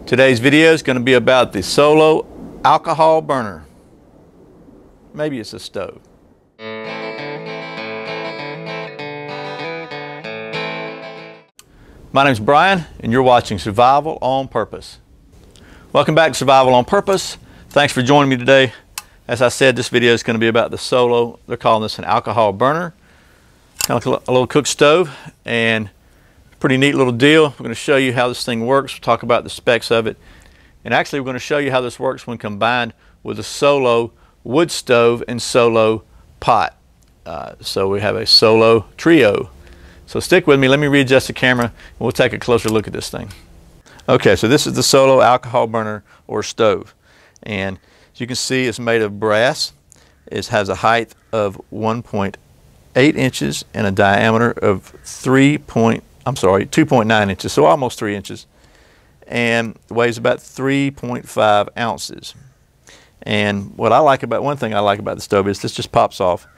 Today's video is going to be about the Solo alcohol burner. Maybe it's a stove. My name's Brian and you're watching Survival on Purpose. Welcome back to Survival on Purpose. Thanks for joining me today. As I said, this video is going to be about the Solo. They're calling this an alcohol burner. Kind of like a little cook stove, and pretty neat little deal. We're going to show you how this thing works. We'll talk about the specs of it. And actually, we're going to show you how this works when combined with a Solo wood stove and Solo pot. So we have a Solo trio. So stick with me. Let me readjust the camera, and we'll take a closer look at this thing. Okay, so this is the Solo alcohol burner or stove. And as you can see, it's made of brass. It has a height of 1.8 inches and a diameter of 2.9 inches, so almost 3 inches, and weighs about 3.5 ounces. And one thing I like about the stove is this just pops off.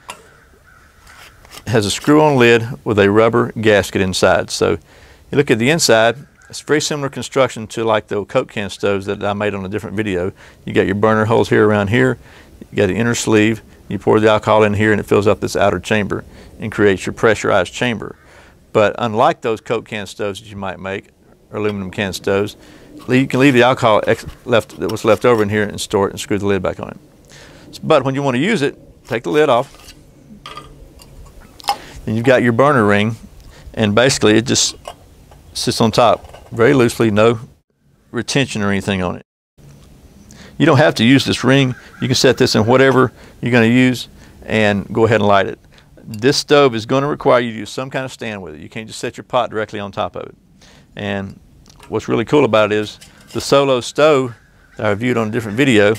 It has a screw-on lid with a rubber gasket inside. So you look at the inside, it's very similar construction to like the Coke can stoves that I made on a different video. You got your burner holes here around here, you got an inner sleeve, you pour the alcohol in here and it fills up this outer chamber and creates your pressurized chamber. But unlike those Coke can stoves that you might make, or aluminum can stoves, you can leave the alcohol that was left over in here and store it and screw the lid back on it. But when you want to use it, take the lid off, and you've got your burner ring, and basically it just sits on top very loosely, no retention or anything on it. You don't have to use this ring. You can set this in whatever you're going to use and go ahead and light it. This stove is going to require you to use some kind of stand with it. You can't just set your pot directly on top of it. And what's really cool about it is the Solo stove that I reviewed on a different video,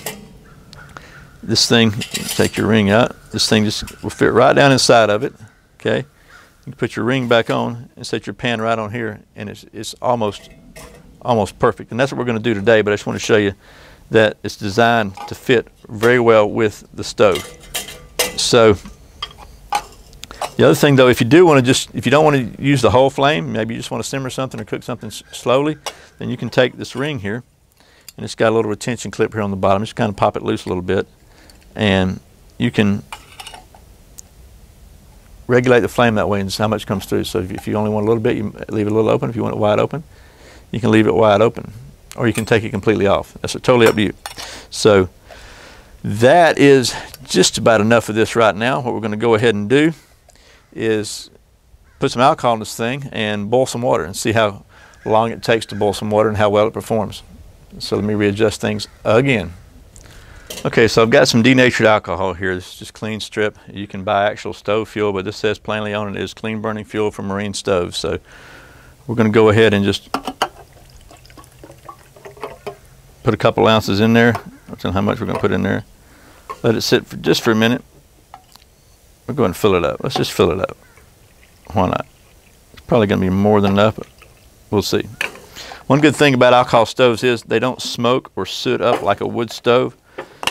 this thing, take your ring out, this thing just will fit right down inside of it. Okay, you can put your ring back on and set your pan right on here, and it's almost perfect. And that's what we're going to do today, but I just want to show you that it's designed to fit very well with the stove. So the other thing though, if you don't want to use the whole flame, maybe you just want to simmer something or cook something slowly, then you can take this ring here, and it's got a little retention clip here on the bottom. Just kind of pop it loose a little bit, and you can regulate the flame that way and how much comes through. So if you only want a little bit, you leave it a little open. If you want it wide open, you can leave it wide open, or you can take it completely off. That's totally up to you. So that is just about enough of this right now. What we're going to go ahead and do is put some alcohol in this thing and boil some water and see how long it takes to boil some water and how well it performs. So let me readjust things again. Okay, so I've got some denatured alcohol here. This is just clean strip. You can buy actual stove fuel, but this says plainly on it is clean burning fuel for marine stoves. So we're going to go ahead and just put a couple ounces in there. I don't know how much we're going to put in there. Let it sit just for a minute. We'll go ahead and fill it up. Let's just fill it up. Why not? It's probably going to be more than enough, but we'll see. One good thing about alcohol stoves is they don't smoke or soot up like a wood stove.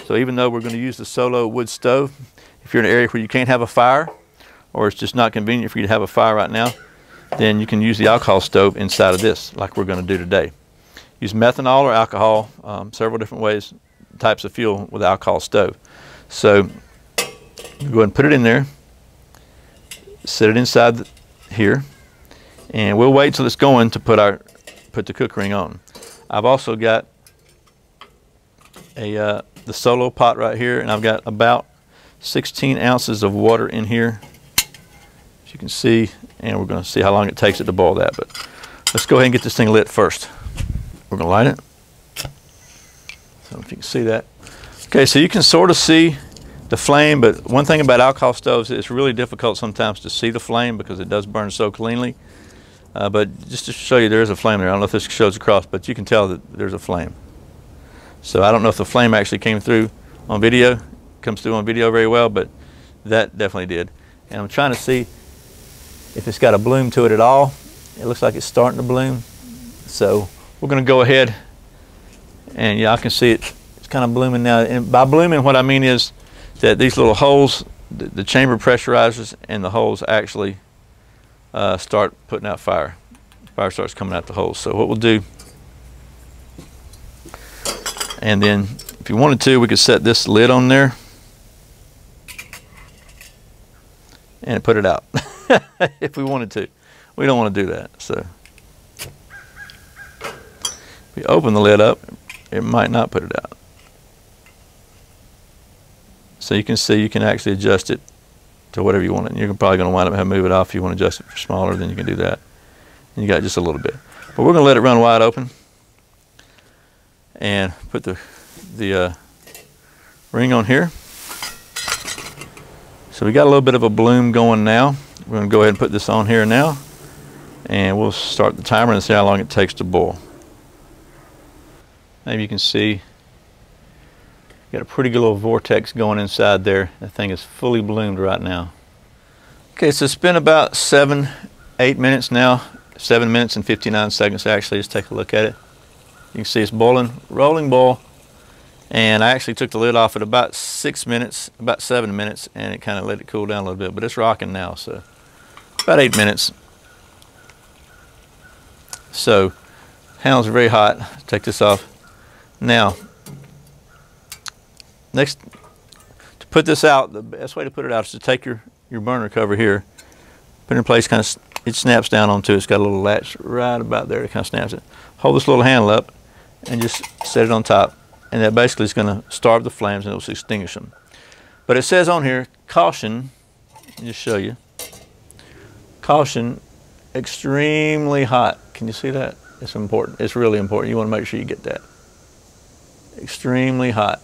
So even though we're going to use the Solo wood stove, if you're in an area where you can't have a fire, or it's just not convenient for you to have a fire right now, then you can use the alcohol stove inside of this, like we're going to do today. Use methanol or alcohol, several different ways, types of fuel with the alcohol stove. So go ahead and put it in there, set it inside here, and we'll wait till it's going to put the cook ring on. I've also got the Solo pot right here, and I've got about 16 ounces of water in here, as you can see, and we're going to see how long it takes it to boil that. But let's go ahead and get this thing lit first. We're going to light it. I don't know if you can see that. Okay, so you can sort of see the flame, but one thing about alcohol stoves, it's really difficult sometimes to see the flame because it does burn so cleanly. But just to show you, there is a flame there. I don't know if this shows across, but you can tell that there's a flame. So I don't know if the flame actually came through on video, comes through on video very well, but that definitely did. And I'm trying to see if it's got a bloom to it at all. It looks like it's starting to bloom. So we're going to go ahead, and yeah, I can see it. It's kind of blooming now. And by blooming, what I mean is that these little holes, the chamber pressurizes, and the holes actually start putting out fire. Fire starts coming out the holes. So what we'll do And then if you wanted to, we could set this lid on there and put it out if we wanted to. We don't want to do that. So if we open the lid up, it might not put it out. So you can see you can actually adjust it to whatever you want. And you're probably going to wind up having to move it off. If you want to adjust it for smaller, then you can do that. And you got just a little bit. But we're going to let it run wide open and put the ring on here. So we got a little bit of a bloom going now. We're going to go ahead and put this on here now, and we'll start the timer and see how long it takes to boil. Maybe you can see got a pretty good little vortex going inside there. That thing is fully bloomed right now. Okay, so it's been about 7-8 minutes now. 7 minutes and 59 seconds actually. Let's take a look at it. You can see it's boiling, rolling boil. And I actually took the lid off at about 6 minutes, about 7 minutes, and it kind of let it cool down a little bit. But it's rocking now, so about 8 minutes. So handles are very hot. Take this off. Now, next, to put this out, the best way to put it out is to take your burner cover here, put it in place, kind of, it snaps down onto it. It's got a little latch right about there. It kind of snaps it. Hold this little handle up and just set it on top. And that basically is going to starve the flames and it will extinguish them. But it says on here, caution, let me just show you. Caution, extremely hot. Can you see that? It's important. It's really important. You want to make sure you get that. Extremely hot.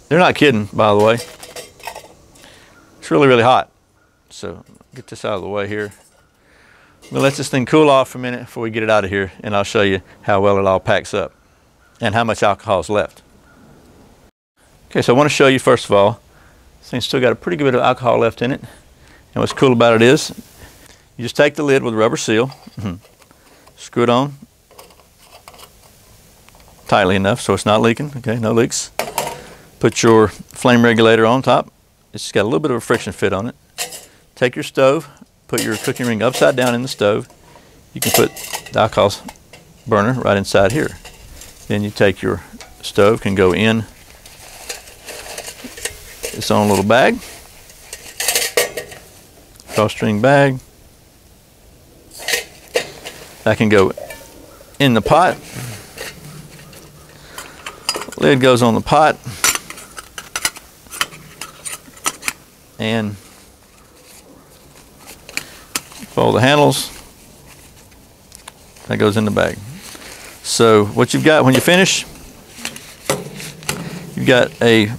They're not kidding, by the way. It's really, really hot. So get this out of the way here. We'll let this thing cool off for a minute before we get it out of here, and I'll show you how well it all packs up and how much alcohol is left. Okay, so I want to show you first of all, this thing's still got a pretty good bit of alcohol left in it. And what's cool about it is, you just take the lid with a rubber seal, screw it on tightly enough so it's not leaking, okay, no leaks. Put your flame regulator on top. It's got a little bit of a friction fit on it. Take your stove, put your cooking ring upside down in the stove. You can put the alcohol burner right inside here. Then you take your stove, can go in its own little bag, drawstring bag. That can go in the pot. Lid goes on the pot. And fold the handles. That goes in the bag. So what you've got when you finish, you've got a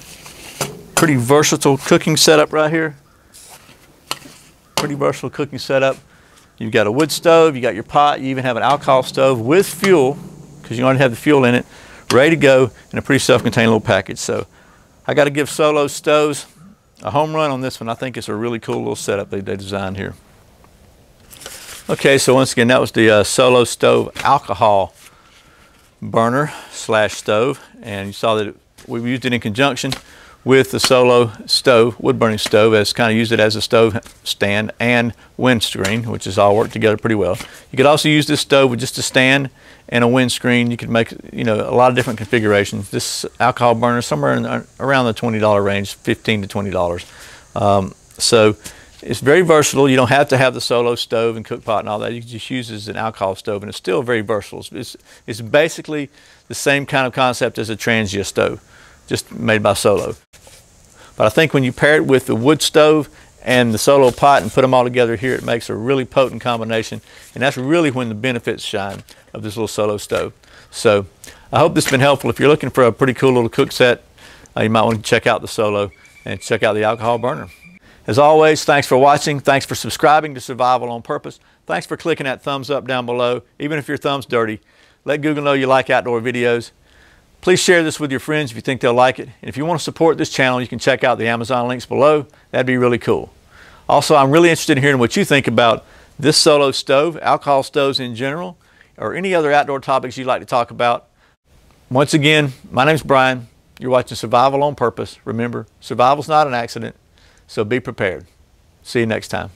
pretty versatile cooking setup right here. Pretty versatile cooking setup. You've got a wood stove, you got your pot, you even have an alcohol stove with fuel, because you already have the fuel in it, ready to go in a pretty self-contained little package. So I got to give Solo Stoves a home run on this one. I think it's a really cool little setup they designed here. Okay, so once again, that was the Solo Stove alcohol burner slash stove, and you saw that we used it in conjunction with the Solo stove, wood burning stove, as kind of use it as a stove stand and windscreen, which is all worked together pretty well. You could also use this stove with just a stand and a windscreen. You could make, you know, a lot of different configurations. This alcohol burner is somewhere in around the $20 range, $15 to $20. So it's very versatile. You don't have to have the Solo stove and cook pot and all that. You can just use it as an alcohol stove, and it's still very versatile. It's basically the same kind of concept as a Trangia stove, just made by Solo. But I think when you pair it with the wood stove and the Solo pot and put them all together here, it makes a really potent combination. And that's really when the benefits shine of this little Solo stove. So I hope this has been helpful. If you're looking for a pretty cool little cook set, you might want to check out the Solo and check out the alcohol burner. As always, thanks for watching. Thanks for subscribing to Survival on Purpose. Thanks for clicking that thumbs up down below. Even if your thumb's dirty, let Google know you like outdoor videos. Please share this with your friends if you think they'll like it. And if you want to support this channel, you can check out the Amazon links below. That'd be really cool. Also, I'm really interested in hearing what you think about this Solo stove, alcohol stoves in general, or any other outdoor topics you'd like to talk about. Once again, my name's Brian. You're watching Survival on Purpose. Remember, survival's not an accident, so be prepared. See you next time.